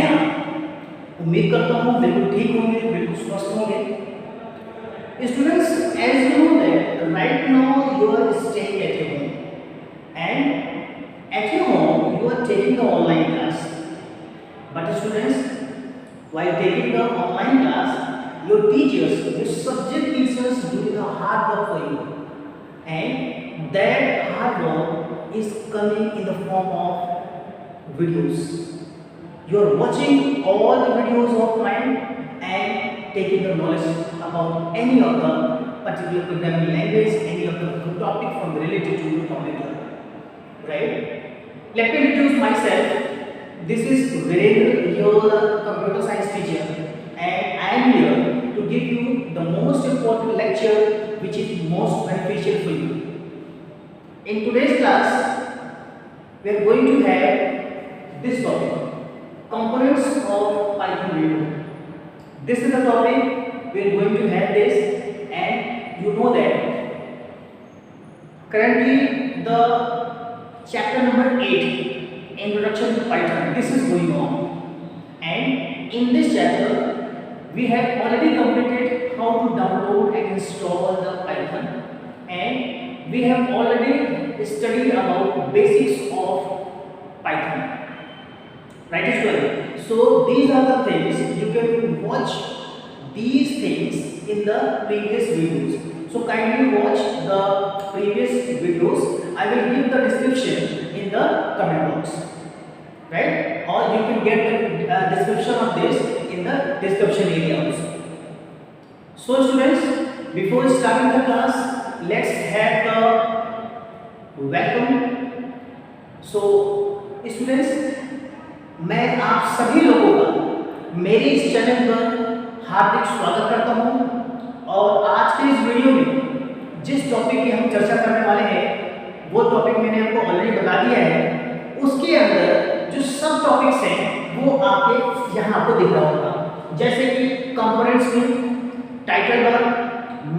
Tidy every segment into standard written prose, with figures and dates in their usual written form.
हैं आप? उम्मीद करता हूँ बिल्कुल ठीक होंगे, बिल्कुल स्वस्थ होंगे। Students, as you know that right now you are staying at your home, and at your home you are taking the online class. But students, while taking the online class, your teachers, your subject teachers doing the hard work for you, and that hard work is coming in the form of videos. You are watching all the videos of mine and taking the knowledge about any of the particular programming language, any of the topic from related to your computer, right? Let me introduce myself. This is Virendra, your computer science teacher, and I am here to give you the most important lecture which is most beneficial for you. In today's class, we are going to have this topic, components of Python video. This is the topic we are going to have this, and you know that currently the chapter number 8, Introduction to Python, this is going on, and in this chapter we have already completed how to download and install the Python, and we have already studied about basics of Python. Right as well. So these are the things you can watch these things in the previous videos. So kindly watch the previous videos. I will give the description in the comment box, right? Or you can get the description of this in the description area also. So students, before starting the class, let's have the welcome. So students, मैं आप सभी लोगों का मेरे इस channel पर हार्दिक स्वागत करता हूं, और आज के इस वीडियो में जिस टॉपिक की हम चर्चा करने वाले हैं वो टॉपिक मैंने आपको ऑलरेडी बता दिया है। उसके अंदर जो सब टॉपिक्स हैं वो आपके यहाँ आपको दिख रहा होगा, जैसे कि कंपोनेंट्स में title bar,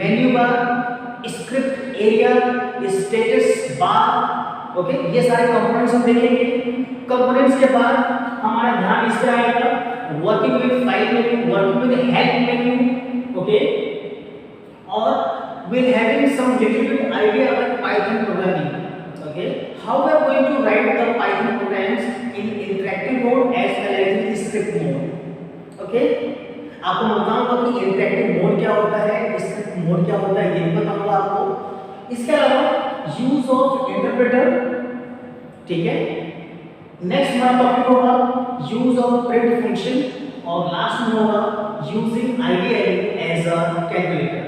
menu bar, script area, status bar, okay, ये सारे कंपोनेंट्स हम देखेंगे। कंपोनेंट्स के बाद हमारा ध्यान इस पर आएगा working with file menu, working with help menu, okay, और will having some little bit idea about Python programming, okay, how we are going to write the Python programs in interactive mode as well as in script mode, okay. आपको मैं बताऊंगा कि interactive mode क्या होता है, script mode क्या होता है, ये भी बताऊंगा आपको। इसके अलावा यूज ऑफ इंटरप्रेटर, ठीक है, नेक्स्ट हमारा टॉपिक होगा यूज ऑफ प्रिंट फंक्शन, और लास्ट में होगा using IDE as a calculator.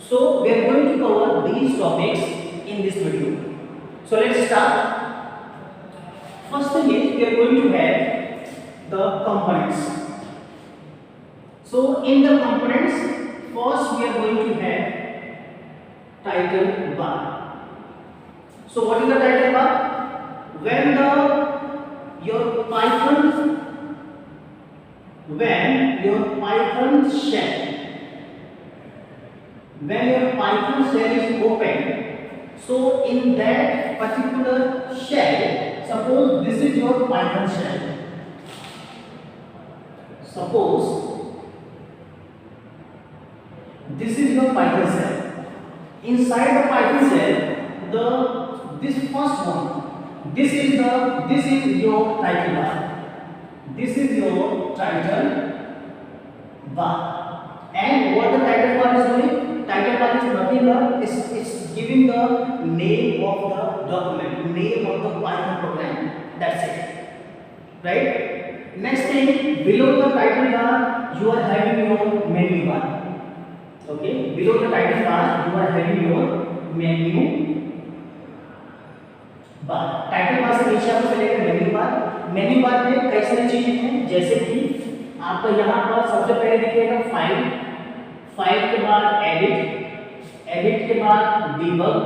So we are going to cover these topics in this video. So let's start. First thing is we are going to have the components. So in the components first we are going to have title bar. So what is the title bar? When your Python shell is open, so in that particular shell, suppose this is your Python shell. Suppose this is your Python shell. Inside the Python shell, this first one, this is your title bar. This is your title bar. And what the title bar is doing? Title bar is nothing but it's giving the name of the document, name of the Python program. That's it. Right? Next thing, below the title bar, you are having your menu bar. Okay, below the title bar you are having your menu bar. Title bar से नीचे आपको मिलेगा menu bar. Menu bar में कई सारी चीजें हैं, जैसे कि आपको यहाँ पर सबसे पहले दिखेगा फाइल, फाइल के बाद एडिट, एडिट के बाद डीबग,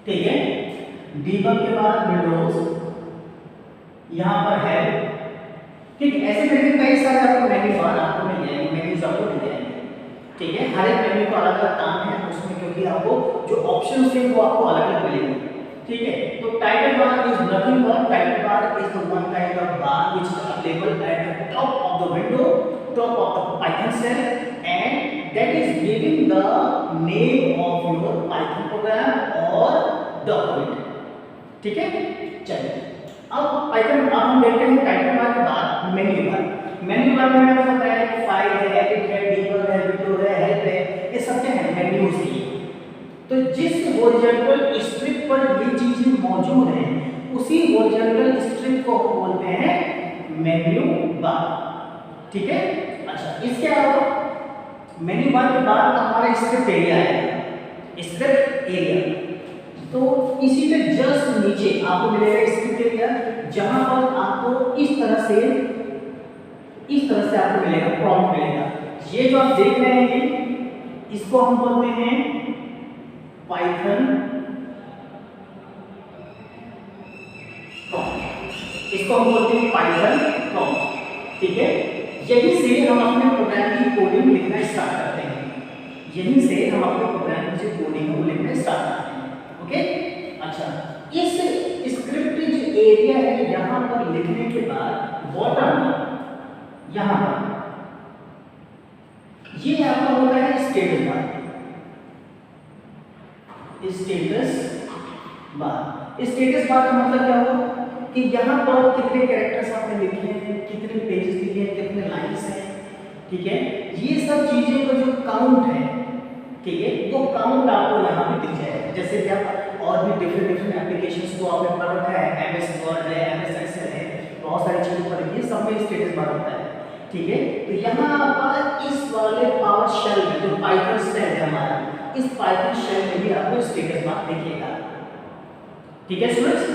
ठीक है, डीबग के बाद विंडोज, यहाँ पर है, ठीक है। ऐसे करके कई सारे आपको मेन्यू बार आपको मिल जाएंगे, मेन्यूज आपको मिल जाएंगे, ठीक है। हर एक मेन्यू का अलग अलग काम है उसमें, क्योंकि आपको जो ऑप्शंस हैं वो आपको अलग अलग मिलेंगे, ठीक है। तो title bar is nothing but title bar is the one kind of bar which is label at the top of the window, top of the Python shell, and that is giving the name of your Python program or document. ठीक है, चलिए अब Python हम देखते हैं title bar के बाद menu bar. Menu bar में मैंने बताया कि फाइल है, एडिट है, डीबग है, विंडो है, हेल्प है, ये सब क्या है मेन्यूज है। तो जिस हॉरिजॉन्टल स्ट्रिप पर ये चीजें मौजूद हैं उसी हॉरिजॉन्टल स्ट्रिप को हम बोलते हैं मेन्यू बार। ठीक है, अच्छा इसके अलावा मेन्यू बार के बाद हमारा स्क्रिप्ट एरिया है। स्क्रिप्ट एरिया तो इसी पे जस्ट नीचे आपको मिलेगा स्क्रिप्ट एरिया, जहां पर आपको इस तरह से आपको मिलेगा प्रॉम्प्ट मिलेगा। ये जो आप देख रहे हैं इसको हम बोलते हैं पाइथन प्रॉम्प्ट, इसको हम बोलते हैं पाइथन प्रॉम्प्ट। ठीक है, यहीं से हम अपने प्रोग्राम की कोडिंग लिखना स्टार्ट करते हैं, यहीं से हम अपने प्रोग्राम की कोडिंग को लिखना स्टार्ट करते हैं। ओके, अच्छा इस स्क्रिप्ट जो एरिया है यहाँ पर लिखने के बाद बॉटम यहाँ पर ये आपका होता है स्टेटस बार। स्टेटस बार का मतलब क्या हुआ कि यहाँ पर कितने कैरेक्टर्स आपने लिखे हैं, कितने पेजेस लिखे हैं, कितने लाइन्स हैं। ठीक है, ये सब चीजें का जो काउंट है, ठीक है, वो काउंट आपको यहाँ पे दिख जाएगा। जैसे कि आप और भी डिफरेंट एप्लीकेशंस को आपने पढ़ रखा है, एमएस वर्ड है, एमएस एक्सेल है, बहुत सारी चीजें पढ़ रखी है, सब में स्टेटस बार होता है। ठीक है, तो यहाँ पर इस वाले पावर शेल में जो पाइथन शेल है हमारा, इस पाइथन शेल में भी आपको स्टेटस बार दिखेगा। ठीक है स्टूडेंट्स,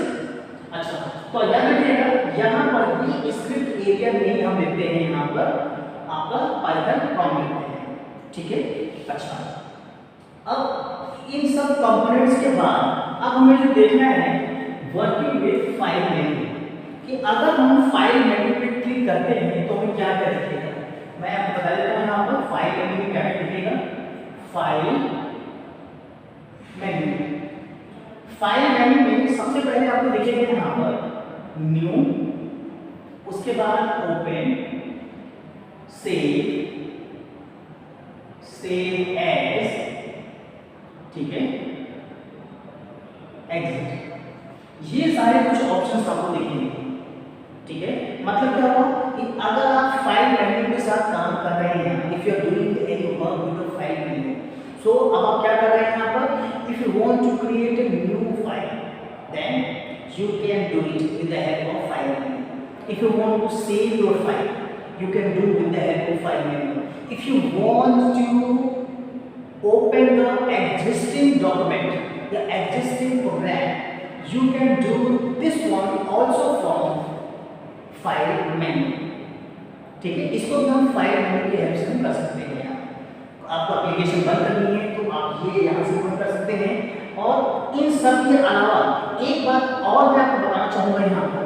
अच्छा तो याद रखिएगा यहाँ पर भी स्क्रिप्ट एरिया में हम लिखते हैं, यहाँ पर आपका पाइथन प्रॉम्प्ट लिखते हैं। ठीक है, अच्छा अब इन सब कंपोनेंट्स के बाद अब हमें जो देखना है वर्किंग विद फाइल मेन्यू, कि अगर हम फाइल मेन्यू पे क्लिक करते हैं तो हमें क्या क्या दिखेगा। मैं आपको बता देता हूँ यहाँ पर फाइल मेन्यू में क्या दिखेगा। फाइल मेन्यू में सबसे पहले आपको दिखेगा यहाँ पर न्यू, उसके बाद ओपन, सेव एज, ठीक है, एग्जिट, ये सारे कुछ ऑप्शंस आपको दिखेंगे। ठीक है, मतलब क्या हुआ कि अगर आप फाइल मेन्यू के साथ काम कर रहे हैं, if you are doing any work with the file menu, so अब आप क्या कर रहे हैं यहाँ पर, if you want to create a new file then you can do it with the help of file menu. If you want to save your file you can do with the help of file menu. If you want to open the existing document, the existing program, you can do this one also from file menu. ठीक है, इसको भी हम file menu की help से कर सकते हैं। आपको एप्लीकेशन बंद करनी है तो आप ये यहाँ से बंद कर सकते हैं। और इन सब के अलावा एक बात और मैं आपको बताना चाहूँगा, यहाँ पर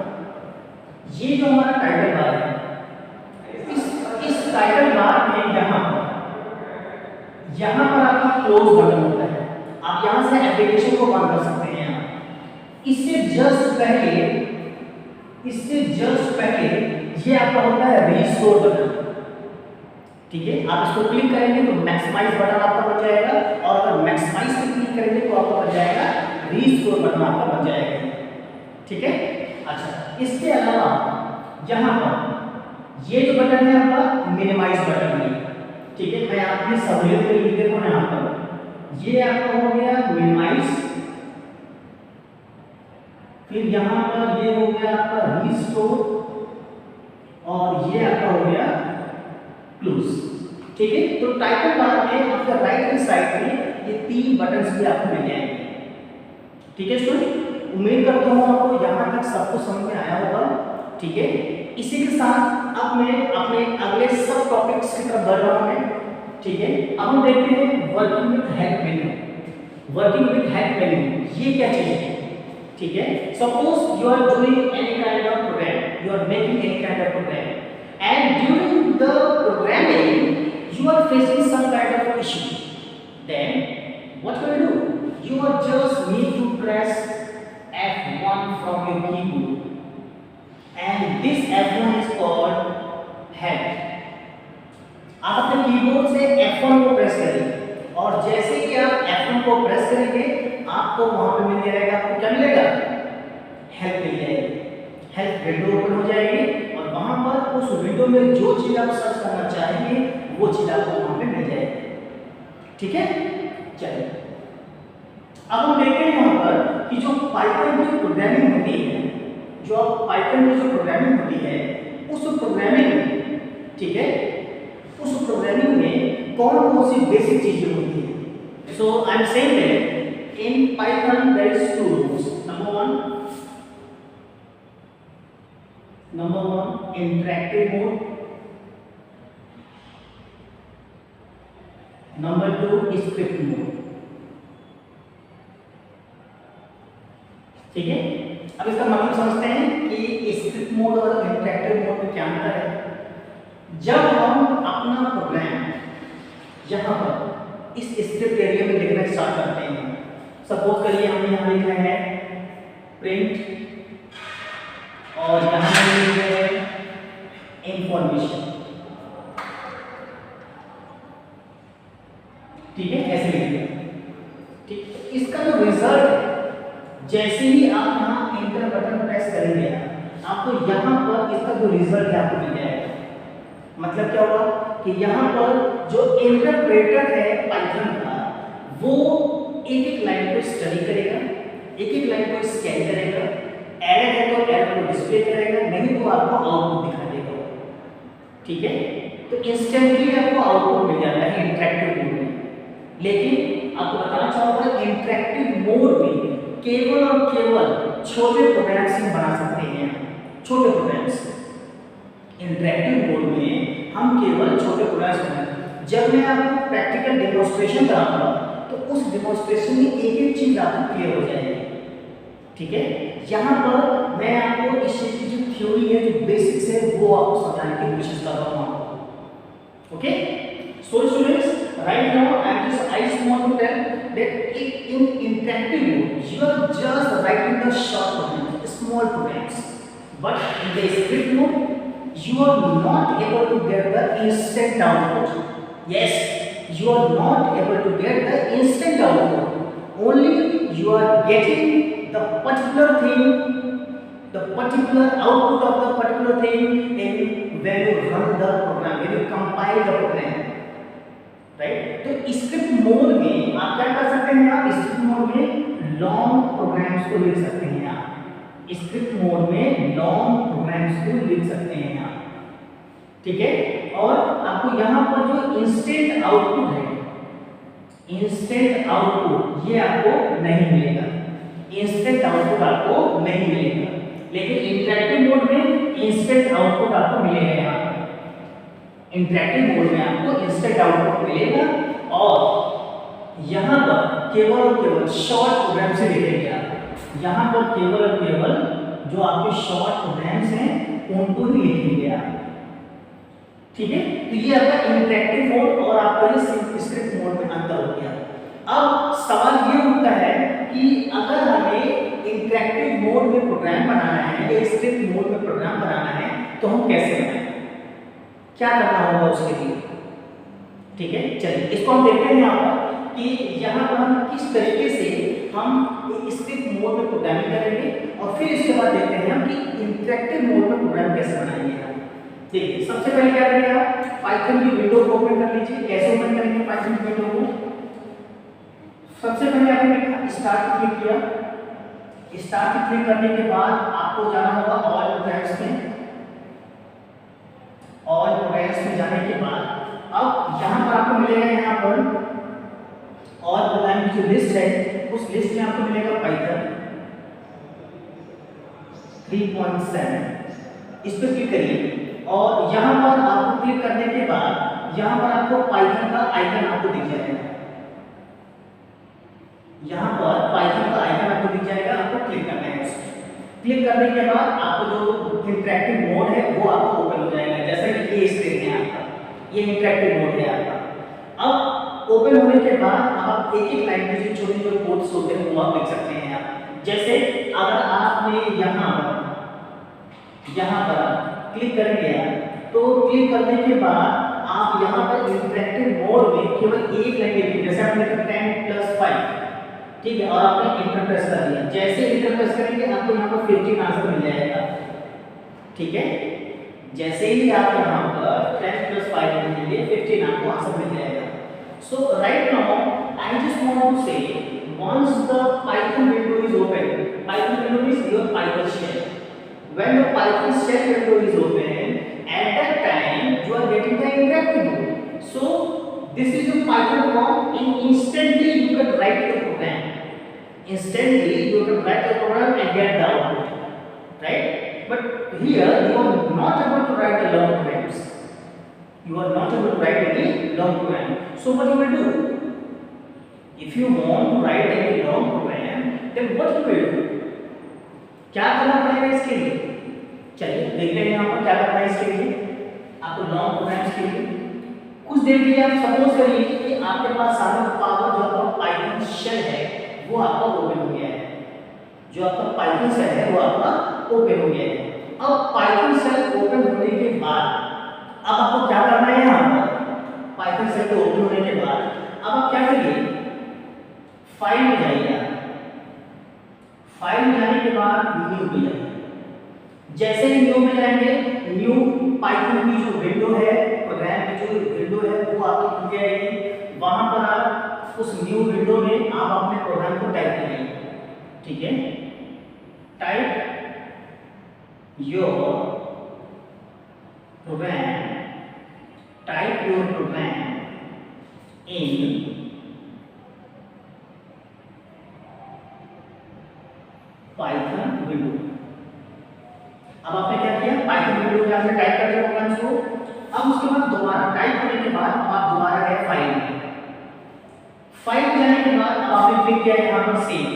ये जो हमारा टाइटल बार है, इस टाइटल बार में यहाँ पर आपका क्लोज बटन होता है, आप यहाँ से एप्लीकेशन को बंद कर सकते हैं। इससे जस्ट पहले ये आपका होता है रीस्टोर बटन। ठीक है, आप इसको क्लिक करेंगे तो मैक्सिमाइज बटन आपका बन जाएगा, और अगर मैक्सिमाइज पे क्लिक करेंगे तो आपका बन जाएगा रीस्टोर बटन आपका बन जाएगा। ठीक है, अच्छा इसके अलावा यहाँ पर ये जो बटन है आपका मिनिमाइज बटन है। ठीक है, मैं आपकी सहूलियत के लिए लिख देता हूँ यहाँ पर, ये आपका हो गया मिनिमाइज, फिर यहाँ पर ये हो गया आपका रीस्टोर, और ये आपका हो गया क्लोज। ठीक है, तो टाइटल बार में आपका राइट हैंड साइड में ये तीन बटन्स भी आपको मिल जाएंगे। ठीक है स्टूडेंट, उम्मीद करता हूँ आपको यहाँ तक सब कुछ समझ में आया होगा। ठीक है, इसी के साथ अब मैं अपने अगले सब टॉपिक्स की तरफ बढ़ रहा हूँ। ठीक है, अब हम देखते हैं working with help menu. Working with help menu ये क्या चीज है। ठीक है, suppose you are doing any kind of program, you are making any kind of program, and during the programming you are facing some kind of issue, then what can you do, you are just need to press F1 from your keyboard, and this F1 is called help. आप अपने keyboard से F1 को press करिए और जैसे कि आप F1 को प्रेस करेंगे आपको वहां पे मिल जाएगा, आपको क्या मिलेगा, हेल्प मिल जाएगी। हेल्प विंडो ओपन हो जाएगी और वहां पर उस विंडो में जो चीज आप सर्च करना चाहेंगे वो चीज आपको वहां पे मिल जाएगी। ठीक है, चलिए अब हम देखते हैं यहाँ पर कि जो पाइथन की प्रोग्रामिंग होती है, जो पाइथन में जो प्रोग्रामिंग होती है उस प्रोग्रामिंग, ठीक है, उस प्रोग्रामिंग में कौन कौन सी बेसिक चीजें होती है। So I am saying that in Python there is two rules. Number one interactive mode, number two script mode. ठीक है, अब इसका मतलब समझते हैं कि स्क्रिप्ट मोड और इंटरैक्टिव मोड में क्या अंतर है। जब हम अपना प्रोग्राम यहाँ पर इस स्क्रिप्ट एरिया में लिखना स्टार्ट करते हैं, सपोज करिए हमने यहाँ लिखा है प्रिंट और यहाँ पे लिखा है इंफॉर्मेशन। ठीक है, ऐसे लिखिए। ठीक, तो इसका जो रिजल्ट है, जैसे ही आप यहाँ एंटर बटन प्रेस करेंगे आपको यहाँ पर इसका जो रिजल्ट है आपको मिल जाएगा। मतलब क्या होगा कि यहाँ पर जो इंटरप्रेटर है पाइथन का वो एक एक लाइन को स्टडी करेगा, एक एक लाइन को स्कैन करेगा, एरर है तो एरर को डिस्प्ले करेगा, नहीं तो आपको आउटपुट दिखा देगा। ठीक है, तो इंस्टेंटली आपको आउटपुट मिल जाता है इंटरैक्टिव मोड में। लेकिन आपको बताना चाहूंगा इंटरैक्टिव मोड में केवल और केवल छोटे प्रोग्राम्स ही बना सकते हैं, छोटे प्रोग्राम्स। इंटरैक्टिव मोड में हम केवल छोटे प्रोग्राम्स बनाएंगे। जब मैं आपको प्रैक्टिकल डेमोंस्ट्रेशन कराऊंगा तो उस डेमोंस्ट्रेशन में एक एक चीज आपको क्लियर हो जाएगी। ठीक है, यहाँ पर मैं आपको इस चीज की जो थ्योरी है, जो बेसिक्स है, वो आपको समझाने की कोशिश कर रहा हूँ आपको। Okay, so students, right now I just want to tell that in interactive mode you are just writing the short programs, small programs, but in the script mode you are not able to get the instant output. Yes, you are not able to get the instant output, only you are getting the particular thing, the particular output of the particular thing in when you run the program, when you compile the program, right. तो script mode में आप क्या कर सकते हैं, आप script mode में long programmes को लिख सकते हैं। आप स्क्रिप्ट मोड में लॉन्ग प्रोग्राम्स को लिख सकते हैं आप। ठीक है, और आपको यहाँ पर जो इंस्टेंट आउटपुट है, इंस्टेंट आउटपुट ये आपको नहीं मिलेगा, इंस्टेंट आउटपुट आपको नहीं मिलेगा। लेकिन इंटरैक्टिव मोड में इंस्टेंट आउटपुट आपको मिलेगा। यहाँ इंटरैक्टिव मोड में आपको इंस्टेंट आउटपुट मिलेगा और यहाँ पर केवल और केवल शॉर्ट प्रोग्राम से लिखेंगे आप। यहाँ पर केवल और केवल जो आपके शॉर्ट प्रोग्राम्स हैं उनको ही लिखेंगे आप। ठीक है, तो ये आपका इंटरैक्टिव मोड और आपका ये स्क्रिप्ट मोड में अंतर हो गया। अब सवाल ये उठता है कि अगर हमें इंटरैक्टिव मोड में प्रोग्राम बनाना है या स्क्रिप्ट मोड में प्रोग्राम बनाना है तो हम कैसे बनाएं, क्या करना होगा उसके लिए। ठीक है, चलिए इसको हम देखते हैं यहाँ पर कि यहाँ पर हम किस तरीके से हम स्क्रिप्ट मोड में प्रोग्रामिंग करेंगे और फिर इसके बाद देखते हैं हम कि इंटरैक्टिव मोड में प्रोग्राम कैसे बनाएंगे। देखिए सबसे पहले क्या करेंगे, आप पाइथन की विंडो को ओपन कर लीजिए। कैसे ओपन करेंगे पाइथन की विंडो को, सबसे पहले आपने स्टार्ट क्लिक किया। स्टार्ट क्लिक करने के बाद आपको जाना होगा ऑल प्रोग्राम्स में। ऑल प्रोग्राम्स में जाने के बाद अब यहाँ पर आपको मिलेगा, यहाँ पर ऑल प्रोग्राम की जो लिस्ट है उस लिस्ट में आपको मिलेगा पाइथन 3.7। इस पर क्लिक करिए और यहाँ पर आपको क्लिक करने के बाद यहाँ पर आपको पाइथन का आइकन आपको दिख जाएगा। यहाँ पर पाइथन का आइकन आपको दिख जाएगा, आपको क्लिक करना है। क्लिक करने के बाद आपको जो इंटरैक्टिव मोड है वो आपको ओपन हो जाएगा। जैसा कि ये स्क्रीन है आपका, ये इंटरैक्टिव मोड है आपका। अब ओपन होने के बाद आप एक एक लाइन में जो छोटे छोटे कोड्स होते हैं वो आप लिख सकते हैं आप। जैसे अगर आपने यहाँ पर क्लिक करेंगे तो क्लिक करने के बाद आप यहाँ पर इंटरेक्टिव मोड में केवल एक लाइन लिखिए, जैसे आपने लिखा 10+5, ठीक है, और आपने इंटर प्रेस कर दिया। जैसे इंटर प्रेस करेंगे आपको यहाँ पर 15 आंसर मिल जाएगा, ठीक है। जैसे ही आप यहाँ पर 10+5 लिखेंगे 15 आपको आंसर मिल जाएगा। So right now I just want to say once the Python window is open, Python window is your Python shell. When the Python shell window is open, at that time you are getting the interactive mode. So this is your Python prompt, and instantly you can write the program. Instantly you can write the program and get the output, right? But here you are not able to write the long programs. You are not able to write any long program. So what you will do? If you want to write any long program, then what you will do? क्या करना पड़ेगा इसके लिए? चलिए देखते हैं यहाँ पर क्या करना है इसके लिए। आपको लॉन्ग प्रोग्राम्स के लिए कुछ देर के लिए आप सपोज करिए कि आपके पास सारा पावर जो आपका पाइथन शेल है वो आपका ओपन हो गया है। जो आपका पाइथन शेल है वो आपका ओपन हो गया है। अब पाइथन शेल ओपन होने के बाद अब आपको क्या करना है? यहाँ पर पाइथन शेल को ओपन होने के बाद अब आप क्या करिए, फाइल में जाइए। फाइल में जाने के बाद न्यू में जाइए। जैसे ही न्यू में जाएंगे, न्यू पाइथन की जो विंडो है, प्रोग्राम की जो विंडो है वो आपकी खुल जाएगी। वहां पर आप उस न्यू विंडो में आप अपने प्रोग्राम को टाइप करेंगे, ठीक है। Type your program, type your program in Python window। अब आपने क्या किया, Python window में आपने टाइप कर दिया प्रोग्राम्स को। अब उसके बाद दोबारा टाइप करने के बाद आप दोबारा गए फाइल में। फाइल में जाने के बाद अब आपने क्लिक किया यहाँ पर सेव।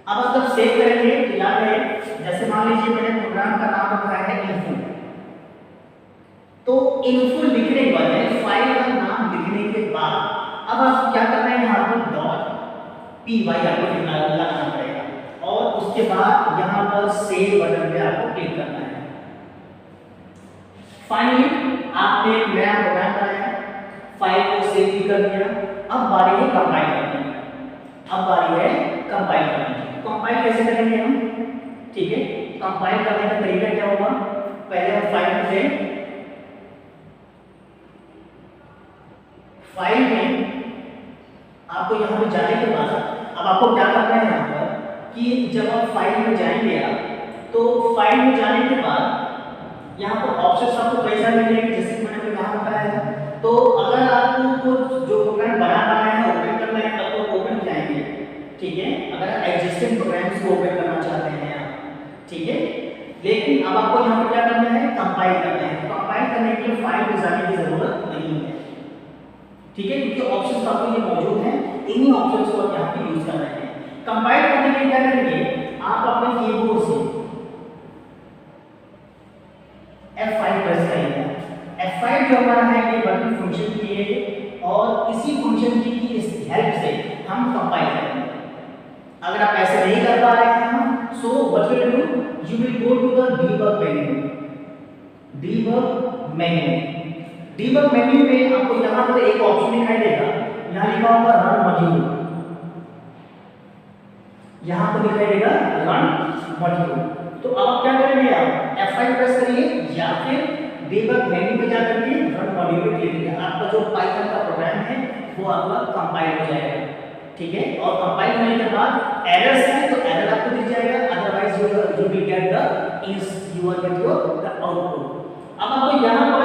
अब आप जब सेव करेंगे तो याद है, जैसे मान लीजिए मैंने प्रोग्राम का नाम रखा है इन्फो, तो इन्फो लिखने के बाद फाइल का नाम लिखने के बाद अब आपको क्या करना है, यहाँ पर .py आपको लगाना पड़ेगा और उसके बाद यहाँ पर सेव बटन पे आपको क्लिक करना है। फाइनली आपने एक नया प्रोग्राम बनाया, फाइल को सेव भी कर दिया। अब बारी है कंपाइल करने की। अब बारी है कंपाइल करने की। कंपाइल कैसे करेंगे हम, ठीक है। कंपाइल करने का तरीका क्या होगा, पहले हम फाइल में जाएं। फाइल में आपको यहाँ पे जाने के बाद अब आपको क्या करना है यहाँ पर कि जब आप फाइल में जाएंगे आप, तो फाइल में जाने के बाद यहाँ पर ऑप्शंस आपको कई सारे मिलेंगे, जैसे कि मैंने कहा होता है। तो अगर आपको जो प्रोग्राम बनाना है ओपन करना है तब तो ओपन जाएंगे, ठीक है। अगर एग्जिस्टिंग प्रोग्राम्स को ओपन करना चाहते हैं आप, ठीक है। लेकिन अब आपको यहाँ पर क्या करना है, कंपाइल करना है। कंपाइल करने के लिए फाइल में जाने की जरूरत नहीं है, ठीक है, क्योंकि ऑप्शंस आपको ये मौजूद हैं। इन्हीं ऑप्शंस को आप यहाँ पे यूज कर रहे हैं। कंपाइल करने के लिए क्या करेंगे, आप अपने कीबोर्ड से F5 प्रेस करेंगे। F5 जो हमारा है ये बटन फंक्शन की है और इसी फंक्शन की इस हेल्प से हम कंपाइल करेंगे। अगर आप ऐसे नहीं कर पा रहे हैं so what will do, you will go to the debug menu. Debug menu, debug menu में आपको यहाँ पर एक ऑप्शन दिखाई देगा, यहाँ लिखा होगा रन मॉड्यूल। यहाँ पर दिखाई देगा रन मॉड्यूल। तो अब आप क्या करेंगे, आप F5 प्रेस करिए या फिर डीबग मेन्यू में जाकर के रन मॉड्यूल पे क्लिक कीजिए। आपका जो पाइथन का प्रोग्राम है वो आपका कंपाइल हो जाएगा, ठीक है। और कंपाइल होने के बाद एरर्स है तो एरर आपको दिख जाएगा, otherwise you will get the you are get the output. अब आपको यहाँ पर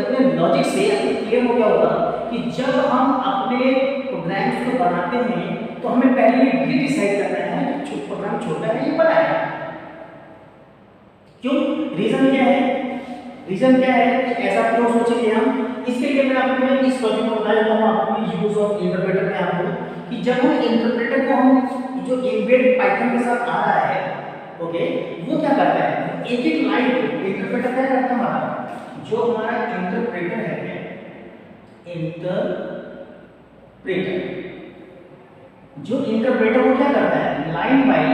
इतने लॉजिक से क्लियर हो गया होगा कि जब हम अपने प्रोग्राम्स को बनाते हैं तो हमें पहले ये डिसाइड करना है कि प्रोग्राम छोटा है या बड़ा है। क्यों, रीजन क्या है, रीजन क्या है कि ऐसा क्यों सोचेंगे हम, इसके लिए मैं आपको इस टॉपिक में बता देता हूँ आपको यूज ऑफ इंटरप्रेटर में आपको कि जब हम इंटरप्रेटर को हम जो एम्बेड पाइथन के साथ आ रहा है, ओके, वो क्या करता है, एक एक लाइन इंटरप्रेटर क्या करता है, हमारा जो हमारा इंटरप्रेटर है, इंटरप्रेटर जो इंटरप्रेटर वो क्या करता है, लाइन बाय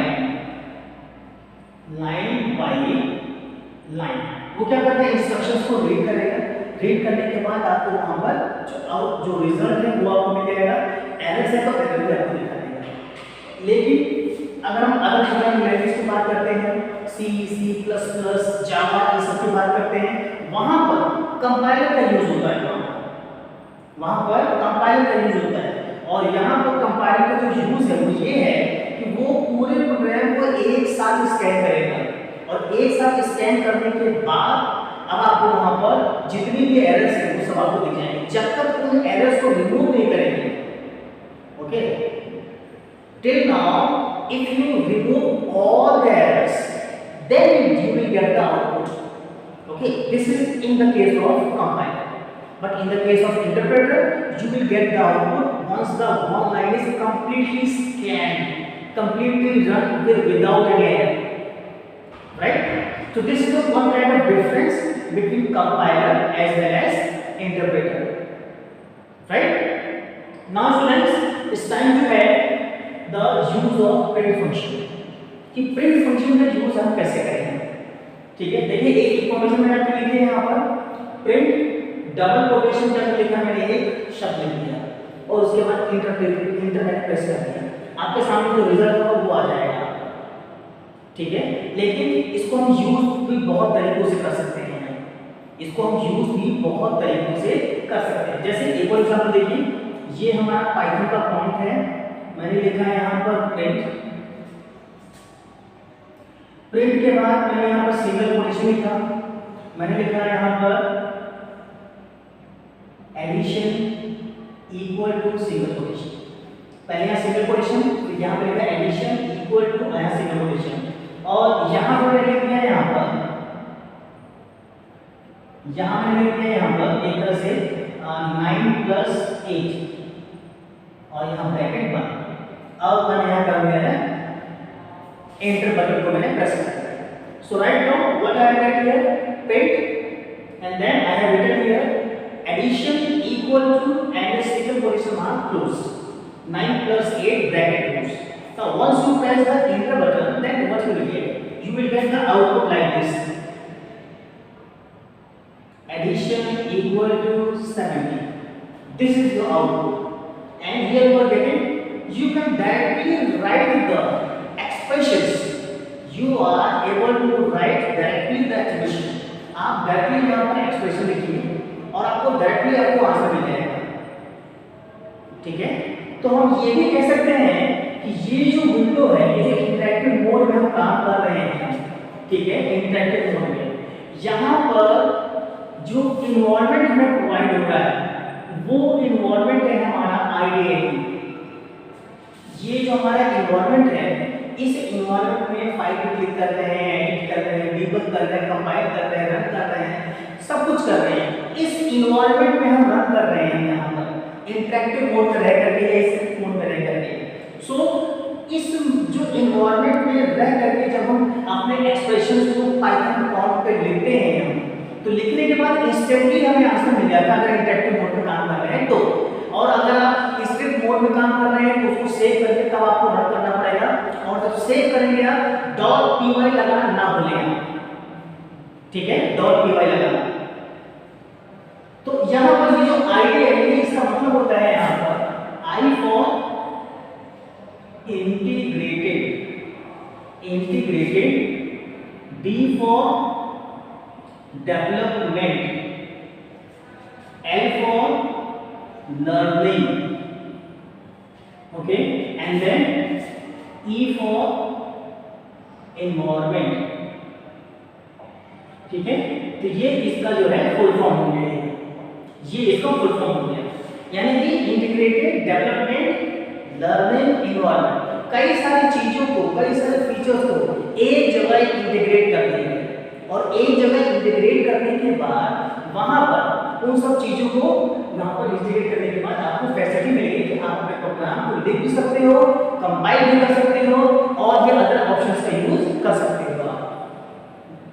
लाइन। वो क्या करता है, इंस्ट्रक्शंस को रीड करेगा, रीड करने के बाद आपको वहां पर जो रिजल्ट है वो आपको मिल जाएगा, एरर है तो एरर भी आपको दिखा देगा। लेकिन अगर हम अदर प्रोग्रामिंग लैंग्वेज की बात करते हैं, सी, सी प्लस प्लस, जावा, ये सब की बात करते हैं, वहां पर कंपाइलर का यूज होता है। वहां पर कंपाइलर का यूज होता है, और यहाँ पर कंपाइलर का जो यूज है वो ये है कि वो पूरे प्रोग्राम को एक साथ स्कैन करेगा, और एक साथ स्कैन करने के बाद अब आपको वहां पर जितनी भी एरर्स हैं वो सब आपको दिख जाएंगे, जब तक उन एरर्स को रिमूव नहीं करेंगे। Okay, till now if you remove all the errors, then you will get the output. Okay, this is in the case of compiler, but in the case of interpreter you will get the output once the one line is completely scanned, completely run without any error, right? So this is the one kind of difference between compiler as well as interpreter, right? Now students, it's time to add the use of print function, कि print function का use हम कैसे करेंगे। ठीक है, देखिए एक information मैंने आपको लिखी है यहाँ पर, प्रिंट डबल कोटेशन जब लिखा मैंने एक शब्द लिख दिया और उसके बाद इंटर मैंने प्रेस कर दिया, आपके सामने जो रिजल्ट होगा वो आ जाएगा। ठीक है, लेकिन इसको हम यूज भी बहुत तरीकों से कर सकते हैं, इसको हम यूज भी बहुत तरीकों से कर सकते हैं। जैसे एक और एग्जांपल देखिए, ये हमारा पाइथन का फॉन्ट है, मैंने लिखा है यहाँ पर प्रिंट, प्रिंट के बाद मैंने यहाँ पर सिंगल कोटेशन लिखा, मैंने लिखा है यहाँ पर addition equal to single quotation, पहले यहाँ सिंगल कोटेशन, फिर यहाँ पर लिखा है एडिशन इक्वल टू यहाँ सिंगल कोटेशन, और यहाँ पर मैंने लिख दिया यहाँ पर यहाँ पर एक तरह से 9 + 8 और यहाँ ब्रैकेट बंद। अब मैंने यहाँ कर दिया है एंटर बटन को मैंने प्रेस कर दिया। So right now what I have write here, print and then I have written here addition equal to and single quotation mark close 9 + 8 bracket close. Now once you press the enter button, then what you will get? You will get the output like this. Addition equal to 70. This is your output. And here you are getting, you can directly write the expressions. You are able to write directly the expression. आप directly यहाँ पर expression लिखिए और आपको directly आपको answer मिल जाएगा। ठीक है, तो हम ये भी कह सकते हैं कि ये जो विंडो है, ये जो इंटरैक्टिव मोड में हम काम कर रहे हैं, ठीक है, इंटरैक्टिव मोड में यहाँ पर जो इन्वायरमेंट हमें प्रोवाइड हो रहा है वो इन्वायरमेंट है हमारा IDE। ये जो हमारा इन्वायरमेंट है, इस इन्वायरमेंट में फाइल पे क्लिक कर रहे हैं, एडिट कर रहे हैं, डीबग कर रहे हैं, कंपाइल कर रहे हैं, रन कर रहे हैं, सब कुछ कर रहे हैं। इस इन्वायरमेंट में हम रन कर रहे हैं यहाँ पर इंटरैक्टिव मोड में रह करके या स्क्रिप्ट मोड में रह करके। सो इस जो इन्वायरमेंट में रह करके जब हम अपने एक्सप्रेशंस को पाइथन फॉन्ट पे लिखते हैं, तो लिखने के बाद इंस्टेंटली हमें आंसर मिल जाता है अगर इंटरैक्टिव मोड में काम कर रहे हैं तो। और अगर आप स्क्रिप्ट मोड में काम कर रहे हैं तो उसको सेव करके तब आपको रन करना पड़ेगा, और जब सेव करेंगे आप .py लगाना ना भूलें। ठीक है, .py लगाना। तो यहाँ पर ये जो ID है इसका मतलब होता है यहाँ पर I for integrated, D for development, L for learning, okay, and then E for environment। ठीक है, तो ये इसका जो है फुल फॉर्म हो गया, ये इसका फुल फॉर्म हो गया, यानी कि इंटीग्रेटेड डेवलपमेंट लर्निंग एनवायरनमेंट। कई सारी चीजों को, कई सारे फीचर्स को एक जगह इंटीग्रेट कर देंगे, और एक जगह इंटीग्रेट करने के बाद वहां पर उन सब चीजों को वहां पर इंटीग्रेट करने के बाद आपको फैसिलिटी मिलेगी कि आप अपने प्रोग्राम को लिख भी सकते हो, कंपाइल भी कर सकते हो, और भी अदर ऑप्शंस का यूज कर सकते हो आप।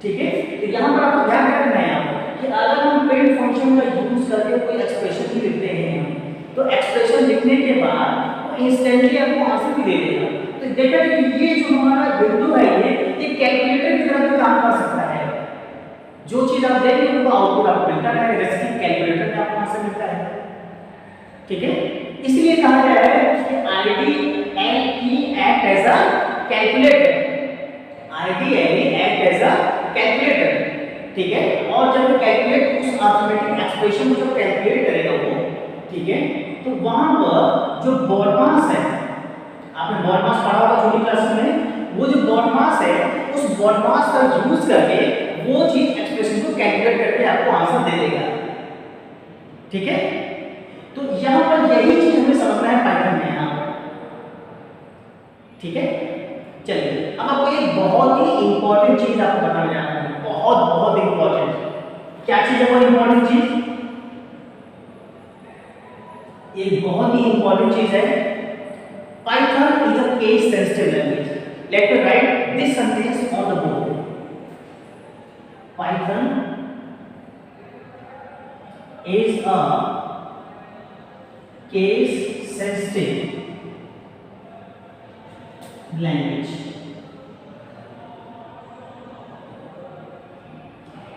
ठीक है, तो यहाँ पर आपको ध्यान रखना है कि अगर हम प्रिंट फंक्शन का यूज करके कोई एक्सप्रेशन भी लिखते हैं तो एक्सप्रेशन लिखने के बाद इंस्टेंटली आपको आंसर भी दे देगा। तो देखा कि ये जो हमारा विंडो है ये कैलकुलेटर की तरह भी काम कर सकता है। जो चीज आप देंगे उनको आउटपुट आपको मिलता है, जैसे कि कैलकुलेटर में आपको आंसर मिलता है। ठीक है, इसलिए कहा गया है कि IDLE act as a calculator, IDLE act as a calculator. ठीक है, और जब कैलकुलेट उस अर्थमेटिक एक्सप्रेशन को जब कैलकुलेट करेगा वो, ठीक है, तो वहां पर जो बॉडमास है, आपने बॉडमास पढ़ा होगा छोटी क्लास में, वो जो बॉडमास है उस बॉडमास का यूज करके वो चीज एक्सप्रेशन को कैलकुलेट करके आपको आंसर दे देगा। ठीक है, तो यहां पर यही चीज हमें समझना है पाइथन में यहां पर। ठीक है, चलिए अब आपको एक बहुत ही इंपॉर्टेंट चीज आपको बताने जा रहा हूं, बहुत बहुत इंपॉर्टेंट। क्या चीज है वो इंपॉर्टेंट चीज? एक बहुत ही इंपॉर्टेंट चीज है, Python is a case sensitive language. Let me right this sentence on the board. Python is a case sensitive language.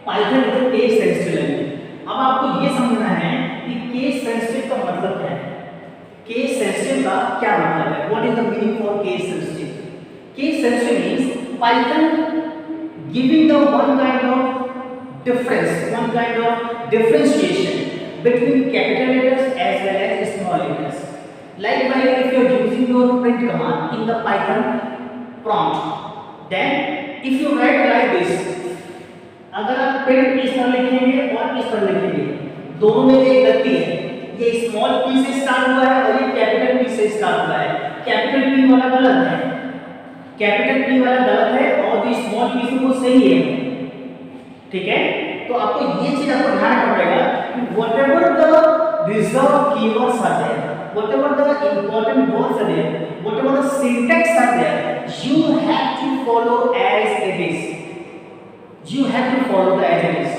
Python is a case sensitive language. अब आपको ये समझना है कि केस सेंसिटिव का मतलब क्या है। केस सेंसिटिव का क्या मतलब है? What is the meaning for case sensitive? Case sensitive means Python giving the one kind of difference, one kind of differentiation between capital letters as well as small letters. Likewise, if you are using your print command in the Python prompt, then if you write like this, अगर आप print इस तरह लिखेंगे और इस तरह लिखेंगे, दोनों में एक गलती है। ये स्मॉल पी से स्टार्ट हुआ है और ये कैपिटल पी से स्टार्ट हुआ है। कैपिटल पी वाला गलत है, कैपिटल पी वाला गलत है और जो स्मॉल पी से वो सही है। ठीक है, तो आपको ये चीज आपको ध्यान रखना पड़ेगा कि whatever the reserved keywords are there, whatever the important words are there, whatever the syntax are there, you have to follow as it is. You have to follow the as it is.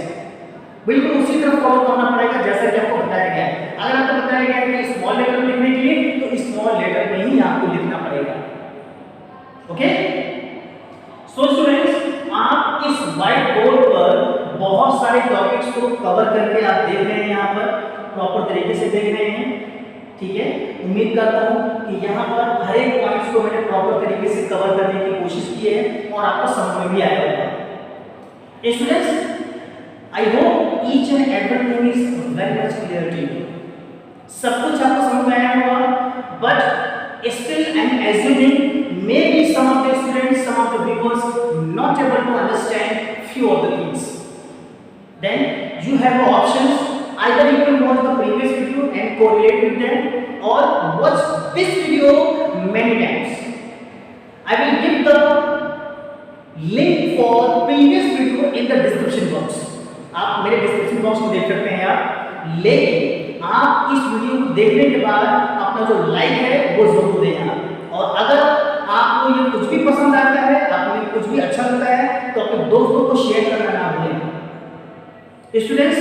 बिल्कुल उसी तरह follow करना पड़ेगा जैसा कि आपको बताया गया है। अगर आपको बताया गया है कि स्मॉल लेटर लिखने के लिए तो स्मॉल लेटर में ही आपको लिखना पड़ेगा। ओके, सो स्टूडेंट्स, आप इस व्हाइट बोर्ड पर बहुत सारे टॉपिक्स को कवर करके आप देख रहे हैं, यहाँ पर प्रॉपर तरीके से देख रहे हैं। ठीक है, उम्मीद करता हूँ कि यहाँ पर हर एक पॉइंट्स को मैंने प्रॉपर तरीके से कवर करने की कोशिश की है और आपको समझ में भी आया होगा। Students, I hope each and everything is very much clear to you. सब कुछ आपको समझ में आया होगा, but still I'm assuming maybe some of the students, some of the viewers not able to understand few of the things. Then you have options. Either you can watch the previous video and correlate with them, or watch this video many times. I will give the link for previous video in the description box. आप मेरे description box में देख सकते हैं आप, लेकिन आप इस वीडियो को देखने के बाद अपना जो लाइक है वो जरूर देना। और अगर आपको ये कुछ भी पसंद आता है, आपको कुछ भी अच्छा लगता है, तो अपने दोस्तों को शेयर करना ना भूलें। Students,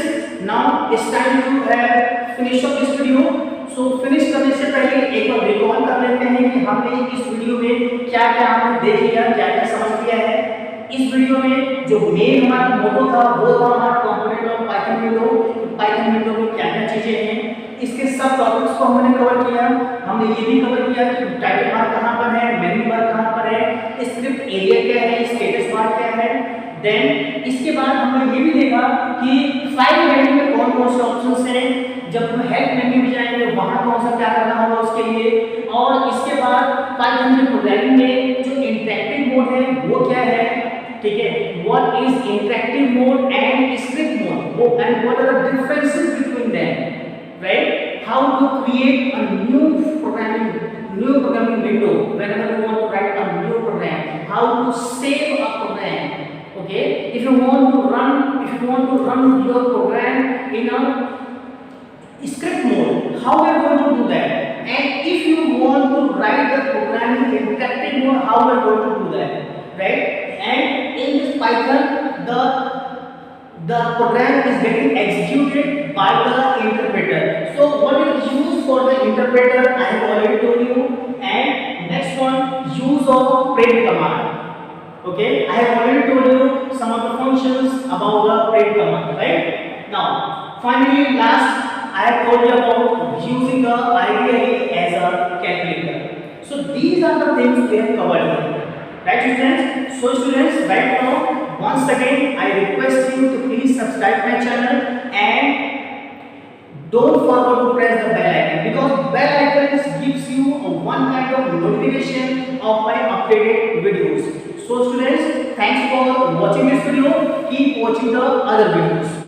now it's time to finish up this video. So finish करने से पहले एक बार रिकॉल कर लेते हैं कि हमने इस वीडियो में क्या क्या हमने देख लिया, क्या क्या समझ लिया है। इस वीडियो में जो मेन हमारा मोटो था वो था हमारा component of Python window. Python window में क्या क्या चीजें हैं, इसके सब टॉपिक्स को हमने कवर किया। हमने ये भी कवर किया कि टाइटल बार कहाँ पर है, मेन्यू बार कहाँ पर है, स्क्रिप्ट एरिया क्या है, स्टेटस बार क्या है। देन इसके बाद हमने ये भी देखा कि फाइल मेन्यू में कौन कौन से ऑप्शंस हैं, जब हम हेल्प मेन्यू में जाएंगे वहां कौन सा क्या करना होगा उसके लिए। और इसके बाद पाइथन में प्रोग्रामिंग में जो इंटरैक्टिव मोड है वो क्या है। ठीक है, what is interactive mode and script mode, वो and what are the differences between them, right. How to create a new programming window whenever you want to write a new program, how to save a program. Okay, if you want to run your program in a script mode, how we are going to do that? And if you want to write the program in interactive mode, how we are going to do that, right? And in this Python, the program is getting executed by the interpreter. So what is used for the interpreter, I have already told you. And next one, use of print command. Okay, I have already told you some of the functions about the print command, right? Now, finally, last I have told you about using the IDE as a calculator. So these are the things we have covered here, right, students? So students, right now, once again, I request you to please subscribe my channel and don't forget to press the bell icon, because bell icon gives you a one kind of notification of my updated videos. So students, thanks for watching this video. Keep watching the other videos.